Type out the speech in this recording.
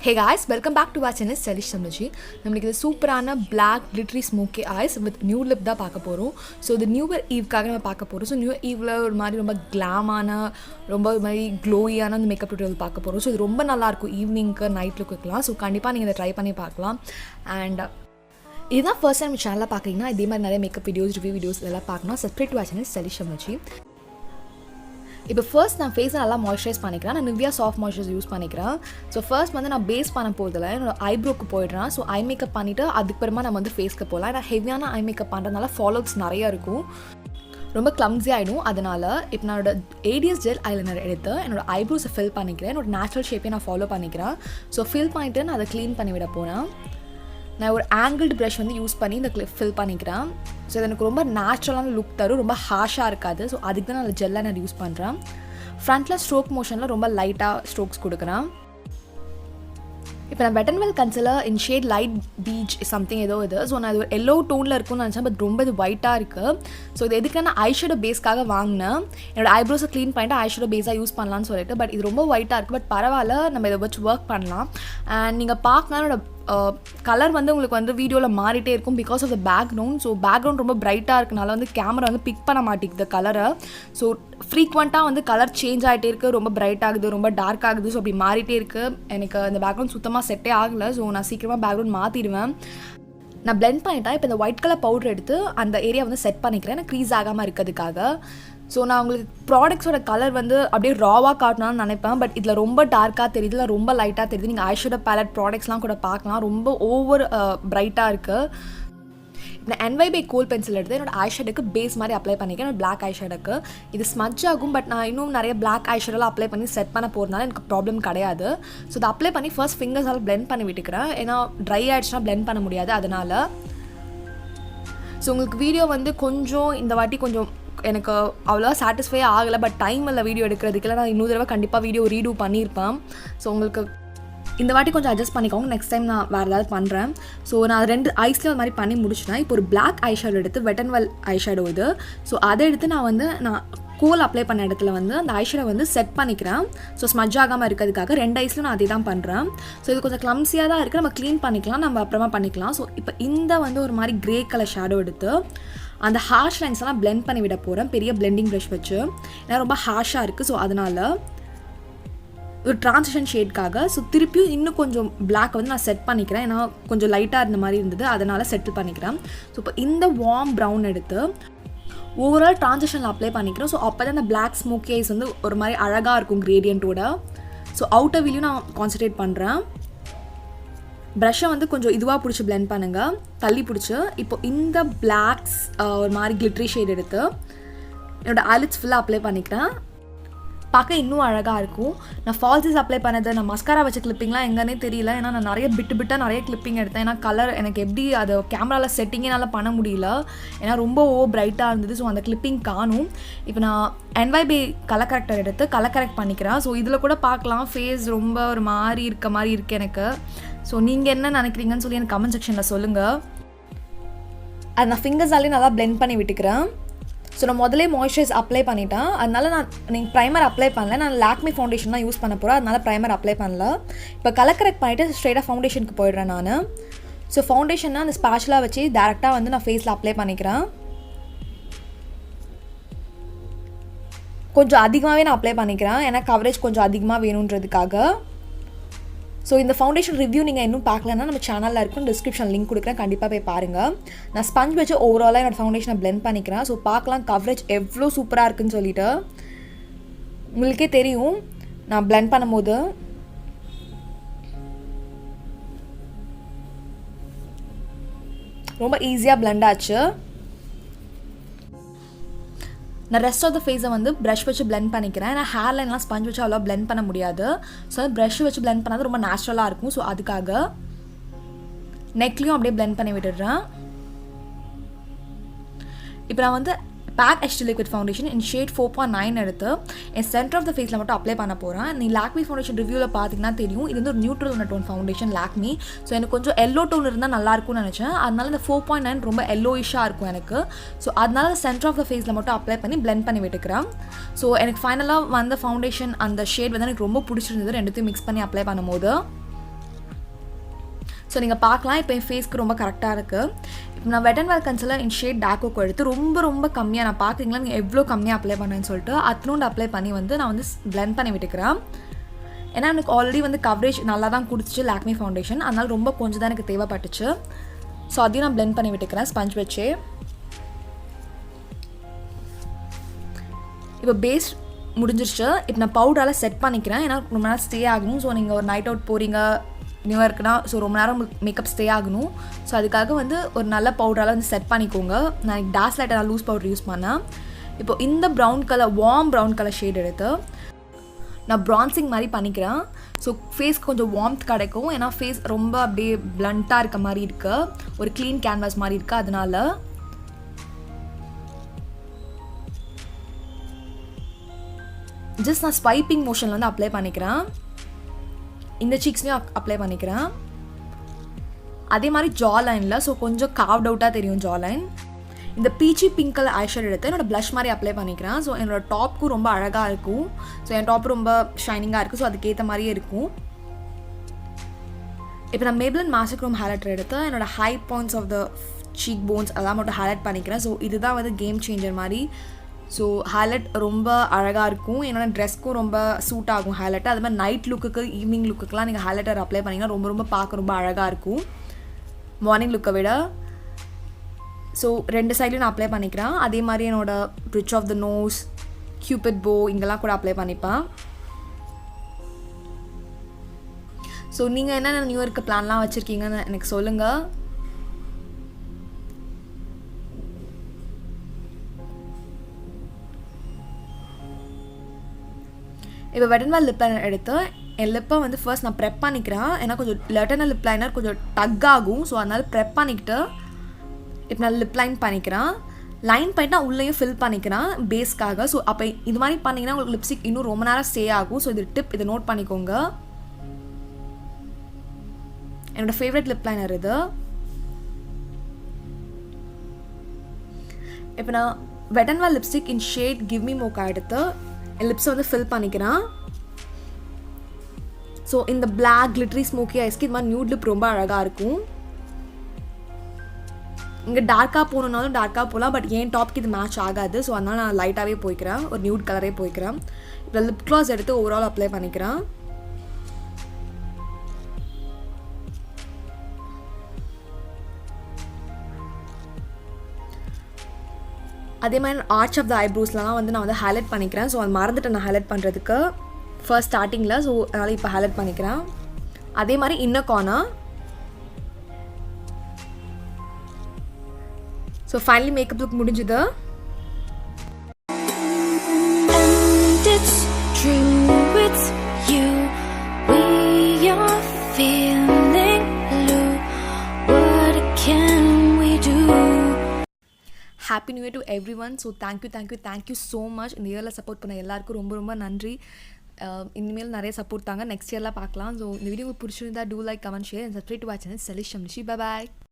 Hey guys, welcome back to our channel Stylishtamizhachi. நம்மளுக்கு இது சூப்பரான black glittery smoky eyes with nude lip தான் பார்க்க போறோம். So the new eve-காக நம்ம பார்க்க போறோம். So new eve-ல ஒரு மாதிரி ரொம்ப glam-ஆன ரொம்ப ஒரு மாதிரி glowy-ஆன அந்த மேக்கப் tutorial பார்க்க போறோம். So இது ரொம்ப நல்லா இருக்கும் ஈவினிங்க்கு நைட் லுக்குக்குலாம். So கண்டிப்பா நீங்க இத ட்ரை பண்ணி பார்க்கலாம். And இதுதான் ஃபர்ஸ்ட் டைம் சேனலை பார்க்குறீங்கன்னா இதே மாதிரி நிறைய மேக்கப் வீடியோஸ் ரிவ்யூ வீடியோஸ் இதெல்லாம் பார்க்கணும். Subscribe to our channel Stylishtamizhachi. இப்போ ஃபர்ஸ்ட் நான் ஃபேஸை நல்லா மாய்ஸ்சரைஸ் பண்ணிக்கிறேன். நான் நிவ்யா சாஃப்ட் மாய்ஸ்சரைசர் யூஸ் பண்ணிக்கிறேன். ஸோ ஃபர்ஸ்ட் வந்து நான் பேஸ் பண்ண போகிறதில்ல, என்னோட ஐப்ரோக்கு போயிடுறேன். ஸோ ஐ மேக்கப் பண்ணிவிட்டு அதுக்கப்புறமா நம்ம வந்து ஃபேஸ்க்கு போகலாம். ஏன்னா ஹெவியான ஐ மேக்கப் பண்ணுறதுனால ஃபாலோவர்ஸ் நிறையா இருக்கும், ரொம்ப கிளம்ஸி ஆகிடும். அதனால் இப்போ நான் என்னோட ஏடிஎஸ் ஜெல் ஐலைனர் எடுத்து என்னோடய ஐப்ரோஸை ஃபில் பண்ணிக்கிறேன். என்னோட நேச்சுரல் ஷேப்பை நான் ஃபாலோ பண்ணிக்கிறேன். ஸோ ஃபில் பண்ணிவிட்டு நான் அதை க்ளீன் பண்ணி விட போகிறேன். நான் ஒரு ஆங்கிள்டு ப்ரஷ் வந்து யூஸ் பண்ணி இந்த ஃபில் பண்ணிக்கிறேன். ஸோ இது எனக்கு ரொம்ப நேச்சுரலான லுக் தரும், ரொம்ப ஹார்ஷாக இருக்காது. ஸோ அதுக்கு தான் நான் ஜெல்லை நான் யூஸ் பண்ணுறேன். ஃப்ரண்ட்டில் ஸ்ட்ரோக் மோஷனில் ரொம்ப லைட்டாக ஸ்ட்ரோக்ஸ் கொடுக்குறேன். இப்போ நான் wet and well concealer in shade light beach something ஏதோ இது. ஸோ நான் இது ஒரு எல்லோ டோனில் இருக்கும்னு நினச்சேன், பட் ரொம்ப இது ஒயிட்டாக இருக்குது. ஸோ இது எதுக்கு நான் ஐஷேடோ பேஸ்க்காக வாங்கினேன். என்னோடய ஐப்ரோஸை க்ளீன் பண்ணிட்டு ஐஷேடோ பேஸாக யூஸ் பண்ணலான்னு சொல்லிட்டு, பட் இது ரொம்ப ஒயிட்டாக இருக்குது. பட் பரவாயில்ல, நம்ம இதை வச்சு ஒர்க் பண்ணலாம். அண்ட் நீங்கள் பார்க்கலாம் என்னோட கலர் வந்து உங்களுக்கு வந்து வீடியோவில் மாறிட்டே இருக்கும் because of the background. So background ரொம்ப பிரைட்டாக இருக்கனால வந்து கேமரா வந்து பிக் பண்ண மாட்டேங்குது கலரை. ஸோ ஃப்ரீக்வெண்ட்டாக வந்து கலர் சேஞ்ச் ஆகிட்டே இருக்குது, ரொம்ப பிரைட் ஆகுது, ரொம்ப டார்க் ஆகுது. ஸோ அப்படி மாறிட்டே இருக்குது. எனக்கு அந்த பேக்ரவுண்ட் சுத்தமாக செட்டே ஆகலை. ஸோ நான் சீக்கிரமாக பேக்ரவுண்ட் மாற்றிடுவேன். நான் பிளெண்ட் பண்ணிட்டேன். இப்போ இந்த ஒயிட் கலர் பவுடர் எடுத்து அந்த ஏரியா வந்து செட் பண்ணிக்கிறேன், எனக்கு க்ரீஸ் ஆகாமல் இருக்கிறதுக்காக. ஸோ நான் உங்களுக்கு ப்ராடக்ட்ஸோட கலர் வந்து அப்படியே ராவாக காட்டணும்னு நினைப்பேன், பட் இதில் ரொம்ப டார்க்காக தெரியுது, இல்லை ரொம்ப லைட்டாக தெரியுது. நீங்கள் ஐஷேடோ பேலட் ப்ராடக்ட்ஸ்லாம் கூட பார்க்கலாம், ரொம்ப ஓவர் பிரைட்டாக இருக்குது. இப்போ நான் Nybae கோல் பென்சில் எடுத்து என்னோட ஐஷேடோக்கு பேஸ் மாதிரி அப்ளை பண்ணிக்கிறேன். என்னோட பிளாக் ஐஷேடோக்கு இது ஸ்மட்ச் ஆகும், பட் நான் இன்னும் நிறைய பிளாக் ஐஷேடோலாம் அப்ளை பண்ணி செட் பண்ண போகிறதுனால எனக்கு ப்ராப்ளம் கிடையாது. ஸோ இதை அப்ளை பண்ணி ஃபர்ஸ்ட் ஃபிங்கர்ஸால் பிளெண்ட் பண்ணி விட்டுக்கிறேன். ஏன்னா ட்ரை ஆகிடுச்சுன்னா பிளெண்ட் பண்ண முடியாது, அதனால். ஸோ உங்களுக்கு வீடியோ வந்து கொஞ்சம் இந்த வாட்டி கொஞ்சம் எனக்கு அவ்வளோவா சாட்டிஸ்ஃபை ஆகலை, பட் டைம் இல்லை வீடியோ எடுக்கிறதுக்குலாம். நான் இன்னொரு தடவை கண்டிப்பாக வீடியோ ரீடூ பண்ணியிருப்பேன். ஸோ உங்களுக்கு இந்த வாட்டி கொஞ்சம் அட்ஜஸ்ட் பண்ணிக்கோங்க, நெக்ஸ்ட் டைம் நான் வேறு ஏதாவது பண்ணுறேன். ஸோ நான் 2 ஐஸ்லேயும் அது மாதிரி பண்ணி முடிச்சிட்டேன். இப்போ ஒரு பிளாக் ஐஷேடோ எடுத்து வெட் அண்ட் வெல் ஐஷேடோ இது. ஸோ அதை எடுத்து நான் கோல் அப்ளை பண்ண இடத்துல வந்து அந்த ஐஷேடோ வந்து செட் பண்ணிக்கிறேன். ஸோ ஸ்மட்ஜ் ஆகாமல் இருக்கிறதுக்காக 2 ஐஸ்லையும் நான் அதே தான் பண்ணுறேன். ஸோ இது கொஞ்சம் கிளம்ஸியாக தான் இருக்குது, நம்ம க்ளீன் பண்ணிக்கலாம், நம்ம அப்புறமா பண்ணிக்கலாம். ஸோ இப்போ இந்த வந்து ஒரு மாதிரி கிரே கலர் ஷேடோ எடுத்து அந்த ஹார்ஷ் லைன்ஸ்லாம் பிளெண்ட் பண்ணி விட போகிறேன் பெரிய பிளெண்டிங் ப்ரஷ் வச்சு. ஏன்னா ரொம்ப ஹார்ஷாக இருக்குது. ஸோ அதனால் ஒரு ட்ரான்சிஷன் ஷேட்காக ஸோ திருப்பியும் இன்னும் கொஞ்சம் பிளாக் வந்து நான் செட் பண்ணிக்கிறேன். ஏன்னா கொஞ்சம் லைட்டாக இருந்த மாதிரி இருந்தது, அதனால் செட்டில் பண்ணிக்கிறேன். ஸோ இப்போ இந்த வார்ம் ப்ரௌன் எடுத்து ஓவரால் ட்ரான்சிஷனில் அப்ளை பண்ணிக்கிறேன். ஸோ அப்போ தான் அந்த பிளாக் ஸ்மோக்கி ஐஸ் வந்து ஒரு மாதிரி அழகாக இருக்கும் கிரேடியண்ட்டோட. ஸோ அவுட்டர் வியூலையும் நான் கான்சன்ட்ரேட் பண்ணுறேன். ப்ரஷ்ஷை வந்து கொஞ்சம் இதுவாக பிடிச்சி பிளெண்ட் பண்ணுங்கள், தள்ளி பிடிச்சி. இப்போ இந்த பிளாக்ஸ் ஒரு மாதிரி கிளிட்ரி ஷேட் எடுத்து என்னோடய ஐலிட்ஸ் ஃபுல்லாக அப்ளை பண்ணிக்கிறேன். பார்க்க இன்னும் அழகாக இருக்கும். நான் ஃபால்ஸஸ் அப்ளை பண்ணது, நான் மஸ்காரா வச்ச கிளிப்பிங்லாம் எங்கன்னே தெரியல. ஏன்னா நான் நிறைய பிட்டாக நிறைய கிளிப்பிங் எடுத்தேன். ஏன்னா கலர் எனக்கு எப்படி அது கேமராவில் செட்டிங்கே என்னால் பண்ண முடியல, ஏன்னா ரொம்ப பிரைட்டாக இருந்தது. ஸோ அந்த கிளிப்பிங் காணும். இப்போ நான் Nybae கலர் கரெக்டர் எடுத்து கலர் கரெக்ட் பண்ணிக்கிறேன். ஸோ இதில் கூட பார்க்கலாம் ஃபேஸ் ரொம்ப ஒரு மாதிரி இருக்க மாதிரி இருக்குது எனக்கு. ஸோ நீங்கள் என்ன நினைக்கிறீங்கன்னு சொல்லி எனக்கு கமெண்ட் செக்ஷனில் சொல்லுங்கள். அது நான் ஃபிங்கர்ஸாலே நல்லா பிளெண்ட் பண்ணி விட்டுக்கிறேன். ஸோ நான் முதலே மாய்ஸ்சரைஸ் அப்ளை பண்ணிட்டேன், அதனால் நீங்கள் ப்ரைமர் அப்ளை பண்ணல. நான் Lakme ஃபவுண்டேஷன் தான் யூஸ் பண்ண போகிறேன், அதனால் ப்ரைமர் அப்ளை பண்ணல. இப்போ கலர் கரெக்ட் பண்ணிவிட்டு ஸ்ட்ரெயிட்டாக ஃபவுண்டேஷனுக்கு போயிடுறேன் நான். ஸோ ஃபவுண்டேஷன்னா அந்த ஸ்பேஷலாக வச்சு டேரெக்டாக வந்து நான் ஃபேஸில் அப்ளை பண்ணிக்கிறேன். கொஞ்சம் அதிகமாகவே நான் அப்ளை பண்ணிக்கிறேன், ஏன்னா கவரேஜ் கொஞ்சம் அதிகமாக வேணுன்றதுக்காக. ஸோ இந்த ஃபவுண்டேஷன் ரிவ்யூ நீங்கள் இன்னும் பார்க்கலன்னா நம்ம சேனலில் இருக்கும், டிஸ்கிரிப்ஷன் லிங்க் கொடுக்குறேன், கண்டிப்பாக போய் பாருங்கள். நான் ஸ்பஞ்ச் வச்சு ஓவராலாக என்னோடய ஃபவுண்டேஷனை பிளெண்ட் பண்ணிக்கிறேன். ஸோ பார்க்கலாம் கவரேஜ் எவ்வளோ சூப்பராக இருக்குன்னு சொல்லிட்டு உங்களுக்கே தெரியும் நான் பிளெண்ட் பண்ணும்போது. ரொம்ப ஈஸியாக பிளெண்ட் ஆச்சு. நான் ரெஸ்ட் ஆஃப் த ஃபேஸை வந்து ப்ரஷ் வச்சு பிளெண்ட் பண்ணிக்கிறேன். நான் ஹேர் லைன்லாம் ஸ்பஞ்ச் வச்சு அவ்வளோ பிளெண்ட் பண்ண முடியாது. ஸோ ப்ரஷ் வச்சு பிளெண்ட் பண்ணால் ரொம்ப நேச்சுரலாக இருக்கும். ஸோ அதுக்காக நெக்லையும் அப்படியே பிளெண்ட் பண்ணி விட்டுடுறேன். இப்போ நான் வந்து PAC HD Liquid Foundation in shade 4.9 எடுத்து என் சென்டர் ஆஃப் த ஃபேஸில் மட்டும் அப்ளை பண்ண போகிறேன். நீ Lakme ஃபவுண்டேஷன் ரிவ்யூவில் பார்த்தீங்கன்னா தெரியும், இது வந்து ஒரு neutral tone foundation Lakme. So எனக்கு கொஞ்சம் எல்லோ டோன் இருந்தால் நல்லாயிருக்கும்னு நினச்சேன், அதனால இந்த 4.9 ரொம்ப எல்லோயிஷாக இருக்கும் எனக்கு. ஸோ அதனால சென்டர் ஆஃப் த ஃபேஸில் மட்டும் அப்ளை பண்ணி பிளெண்ட் பண்ணி விட்டுக்கிறேன். ஸோ எனக்கு ஃபைனலாக வந்த ஃபவுண்டேஷன் அந்த ஷேட் வந்து எனக்கு ரொம்ப பிடிச்சிருந்தது, ரெண்டுத்தையும் மிக்ஸ் பண்ணி அப்ளை பண்ணும்போது. ஸோ நீங்கள் பார்க்கலாம் இப்போ என் ஃபேஸ்க்கு ரொம்ப கரெக்டாக இருக்குது. இப்போ நான் wet and well concealer in shade dark cocoa எடுத்து ரொம்ப கம்மியாக நான் பார்க்குறீங்களா நீங்கள் எவ்வளோ கம்மியாக அப்ளை பண்ணேன்னு சொல்லிட்டு அத்தனோண்டு அப்ளை பண்ணி வந்து நான் வந்து பிளெண்ட் பண்ணி விட்டுக்கிறேன். ஏன்னா எனக்கு ஆல்ரெடி வந்து கவரேஜ் நல்லா தான் கொடுத்துச்சு லாக்மே ஃபவுண்டேஷன், அதனால் ரொம்ப கொஞ்சம் தான் எனக்கு தேவைப்பட்டுச்சு. ஸோ அதையும் நான் பிளெண்ட் பண்ணி விட்டுக்கிறேன் ஸ்பஞ்ச் வச்சு. இப்போ பேஸ் முடிஞ்சிருச்சு. இப்போ நான் பவுடரால் செட் பண்ணிக்கிறேன், ஏன்னா ரொம்ப நேரம் ஸ்டே ஆகணும். ஸோ நீங்கள் ஒரு நைட் அவுட் போகிறீங்க நியூ இயர்க்குனா, ஸோ ரொம்ப நேரம் மேக்கப் ஸ்டே ஆகணும். ஸோ அதுக்காக வந்து ஒரு நல்ல பவுடரால் வந்து செட் பண்ணிக்கோங்க. நான் டாஸ்லர் லூஸ் பவுடர் யூஸ் பண்ணேன். இப்போ இந்த brown colour warm brown colour shade எடுத்து நான் ப்ரான்சிங் மாதிரி பண்ணிக்கிறேன். ஸோ ஃபேஸ்க்கு கொஞ்சம் வார்ம்த் கிடைக்கும், ஏன்னா ஃபேஸ் ரொம்ப அப்படியே பிளண்ட்டாக இருக்க மாதிரி இருக்குது, ஒரு க்ளீன் கேன்வாஸ் மாதிரி இருக்குது. அதனால ஜஸ்ட் நான் ஸ்வைப்பிங் மோஷனில் வந்து அப்ளை பண்ணிக்கிறேன். இந்த சீக்ஸ்லையும் அப்ளை பண்ணிக்கிறேன். அதே மாதிரி ஜா லைனில், ஸோ கொஞ்சம் காவ்ட் அவுட்டாக தெரியும் ஜா லைன். இந்த பீச்சி பிங்க் கலர் ஐஷேட் எடுத்து என்னோடய ப்ளஷ் மாதிரி அப்ளை பண்ணிக்கிறேன். ஸோ என்னோடய டாப்புக்கும் ரொம்ப அழகாக இருக்கும். ஸோ என் டாப் ரொம்ப ஷைனிங்காக இருக்குது, ஸோ அதுக்கேற்ற மாதிரியே இருக்கும். இப்போ நான் Maybelline மாஸ்டர் ஹைலைட்டர் எடுத்து என்னோடய high points of the cheek bones அதெல்லாம் மட்டும் ஹைலைட் பண்ணிக்கிறேன். ஸோ இதுதான் வந்து கேம் சேஞ்சர் மாதிரி. ஸோ ஹைலைட் ரொம்ப அழகாக இருக்கும், என்னோட ட்ரெஸ்க்கும் ரொம்ப சூட் ஆகும் ஹைலைட்டு. அது மாதிரி நைட் லுக்குக்கு ஈவினிங் லுக்குக்கெலாம் நீங்கள் ஹைலைட்டர் அப்ளை பண்ணிங்கன்னா ரொம்ப பார்க்க ரொம்ப அழகாக இருக்கும் மார்னிங் லுக்கை விட. ஸோ ரெண்டு சைட்லையும் நான் அப்ளை பண்ணிக்கிறேன். அதே மாதிரி என்னோடய bridge of the nose, cupid bow இங்கெல்லாம் கூட அப்ளை பண்ணிப்பேன். ஸோ நீங்கள் என்னென்ன நியூ இயர்க்கு பிளான்லாம் வச்சுருக்கீங்கன்னு எனக்கு சொல்லுங்கள். இப்போ வெட் அண்ட் வெல் லிப்லைனர் எடுத்து என் லிப்பை வந்து ஃபர்ஸ்ட் நான் ப்ரெப் பண்ணிக்கிறேன், ஏன்னா கொஞ்சம் லெட்டர்னல் லிப்லைனர் கொஞ்சம் டக் ஆகும். ஸோ அதனால் ப்ரெப் பண்ணிக்கிட்டு இப்போ நான் லிப்லைன் பண்ணிக்கிறேன். லைன் பண்ணிட்டு நான் உள்ளேயும் ஃபில் பண்ணிக்கிறேன் பேஸ்க்காக. ஸோ அப்போ இது மாதிரி பண்ணிங்கன்னா உங்களுக்கு லிப்ஸ்டிக் இன்னும் ரொம்ப நேரம் ஸ்டே ஆகும். ஸோ இது டிப், இதை நோட் பண்ணிக்கோங்க. என்னோடய ஃபேவரட் லிப்லைனர் இது. இப்போ நான் wet and wild lipstick in shade give me mocha எடுத்து என் லிப்ஸை வந்து ஃபில் பண்ணிக்கிறேன். ஸோ இந்த பிளாக் கிளிட்டரி ஸ்மோக்கி ஐஸ்க்கு இது மாதிரி நியூட் லிப் ரொம்ப அழகாக இருக்கும். இங்கே டார்க்காக போகணுன்னாலும் டார்க்காக போகலாம், பட் என் டாப்க்கு இது மேட்ச் ஆகாது. ஸோ அதனால் நான் லைட்டாகவே போய்க்கிறேன், ஒரு நியூட் கலரே போய்க்கிறேன். இப்போ லிப் க்ளாஸ் எடுத்து ஓவரால் அப்ளை பண்ணிக்கிறேன். அதே மாதிரி ஆர்ச் ஆஃப் த ஐப்ரோஸ்லாம் வந்து நான் வந்து ஹைலைட் பண்ணிக்கிறேன். ஸோ அது மறந்துட்டு நான் ஹைலைட் பண்ணுறதுக்கு ஃபர்ஸ்ட் ஸ்டார்டிங்கில். ஸோ அதனால் இப்போ ஹைலைட் பண்ணிக்கிறேன். அதே மாதிரி inner corner. So finally makeup look முடிஞ்சுது. Happy new year to everyone. So thank you so much. இந்த இயரில் சப்போர்ட் பண்ண எல்லாருக்கும் ரொம்ப நன்றி. இனிமேல் நிறைய சப்போர்ட் தாங்க, நெக்ஸ்ட் இயரில் பார்க்கலாம். ஸோ இந்த வீடியோ உங்களுக்கு பிடிச்சிருந்தா do like, comment, share and subscribe to watch channel Stylishtamizhachi. Bye bye.